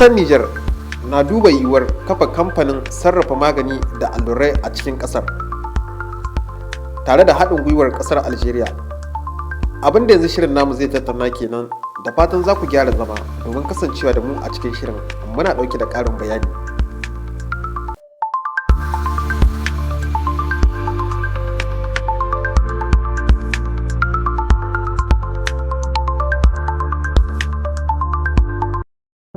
ƙasar Nijar na duba yiwuwar kafa kamfanin sarrafa magani da allurai a cikin ƙasar tare da haɗin gwiwar ƙasar Algeria. Abin da yanzu shirin namu zai tattauna kenan, da fatan za ku gyara zama domin kasancewa da mu a cikin shirin. Muna ɗauke da ƙarin bayani.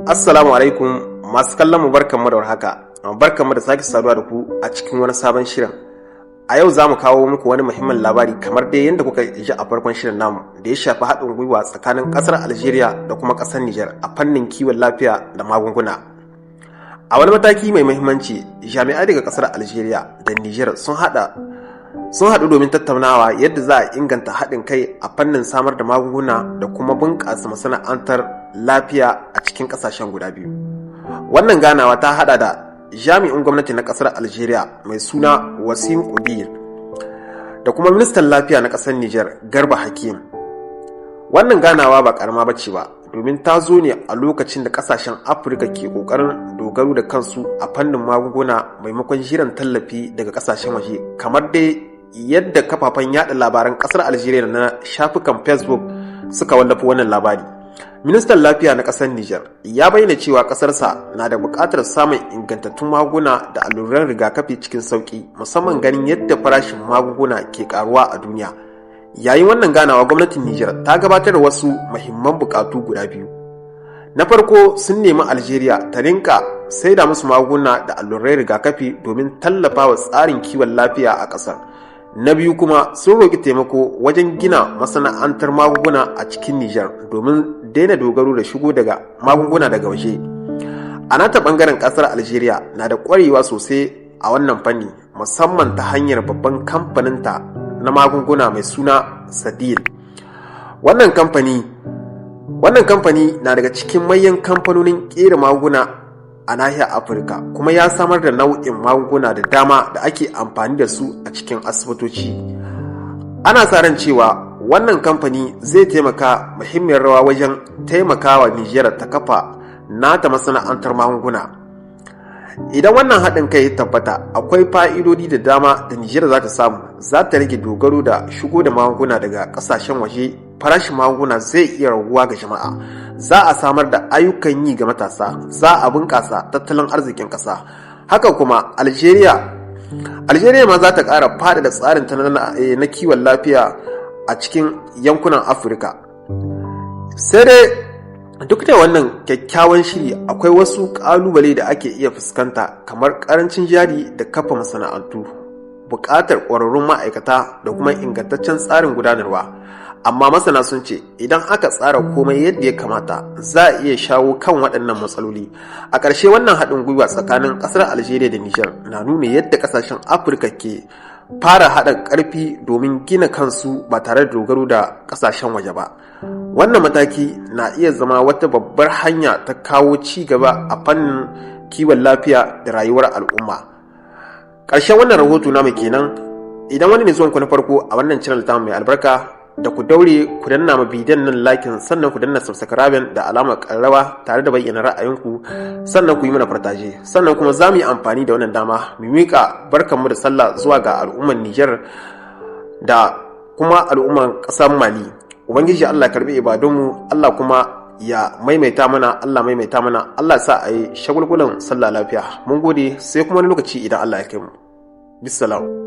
Assalamu alaikum masu kallon mu, barkanmu da warhaka. Barkanmu da sake saduwa da ku a cikin wani sabon shirin. A yau za mu kawo muku wani muhimmin labari kamar dai yadda kuka ji a farkon shirin namu, da ya shafi haɗin gwiwa tsakanin ƙasar Algeria da kuma ƙasar Nijar a fannin kiwon lafiya da magunguna. A wani mataki mai muhimmanci, jami'ai daga ƙasar Algeria da Nijar sun haɗu domin tattaunawa yadda za a inganta haɗin kai a fannin samar da magunguna da kuma bunƙasa masana'antar lafiya a cikin ƙasashen guda biyu. Wannan ganawa ta haɗa da jami'in gwamnati na ƙasar Algeria mai suna Wassim Koubir da kuma ministan lafiya na ƙasar Nijar Garba Hakim. Wannan ganawa ba ƙarama bace ba, domin ta zo ne a lokacin da ƙasashen Afirka ke ƙoƙarin dogaro da kansu a fannin magunguna maimakon jiran tallafi daga ƙasashen waje, kamar dai yadda kafafen yada labaran ƙasar Algeria na shafukan Facebook suka wallafa wannan labari. Ministan lafiya na ƙasar Nijar ya bayyana cewa ƙasarsa na da buƙatar samun ingantattun magunguna da alluran rigakafi cikin sauƙi, musamman ganin yadda farashin magunguna ke ƙaruwa a duniya. Yayin wannan ganawa, gwamnatin Nijar ta gabatar da wasu muhimman buƙatu guda biyu. Na farko, sun nemi Algeria ta rinka saida musu magunguna da alluran rigakafi domin tallafawa tsarin kiwon lafiya a ƙasar. Na biyu kuma, sun roƙi taimako wajen gina masana'antar magunguna a cikin Nijar domin daina dogaro da shigo daga magunguna daga waje. A nata ɓangaren, ƙasar Algeria na da ƙwarewa sosai a wannan fanni, musamman ta hanyar babban kamfaninta na magunguna mai suna Sadil. Wannan kamfani na daga cikin manyan kamfanonin ƙera magunguna a nahiyar Afirka, kuma ya samar da nau'in magunguna da dama da ake amfani da su a cikin asibitoci. Ana sa ran cewa wannan kamfani zai taimaka muhimmiyar rawa wajen taimakawa Nijar ta kafa nata masana'antar magunguna. Idan wannan haɗin kai ya tabbata, akwai fa'idodi da dama da Nijar za ta samu. Za ta rage dogaro da shigo da magunguna daga ƙasashen waje, farashin magunguna zai iya raguwa ga jama'a, za a samar da ayyukan yi ga matasa, za a bunƙasa tattalin arzikin ƙasa. Haka kuma Algeria ma za ta ƙara faɗaɗa tsarin ta na kiwon lafiya a cikin yankunan Afirka. Sai dai duk da wannan kyakkyawan shiri, akwai wasu ƙalubale da ake iya fuskanta, kamar ƙarancin jari da kafa masana'antu, buƙatar ƙwararrun ma'aikata da kuma ingantaccen tsarin gudanarwa. Amma masana sun ce idan aka tsara komai yadda ya kamata, za a iya shawo kan waɗannan matsaloli. A ƙarshe, wannan haɗin gwiwa tsakanin ƙasar Algeria da Nijar na nuna yadda ƙasashen Afirka ke fara haɗa ƙarfi domin gina kansu ba tare da dogaro da ƙasashen waje ba. Wannan mataki na iya zama wata babbar hanya ta kawo ci gaba a fannin kiwon lafiya da rayuwar al'umma. Ƙarshen wannan rahoto namu kenan. Idan wani ne zuwan ku na farko a wannan channel ta mai albarka, da ku daure ku danna ma bidiyon nan lakin, sannan ku danna subscribe da alamar ƙararrawa tare da bayyana ra'ayinku, sannan ku yi mana fartaje. Sannan kuma za mu yi amfani da wannan dama mu miƙa barkanmu da sallah zuwa ga al'ummar Nijar da kuma al'ummar ƙasar Mali. Ubangiji Allah karbi ibadunmu, Allah kuma ya maimaita mana, Allah sa a yi shagulgulan sallah lafiya. Mun gode, sai kuma wani lokaci idan Allah ya kai mu. Bisalam.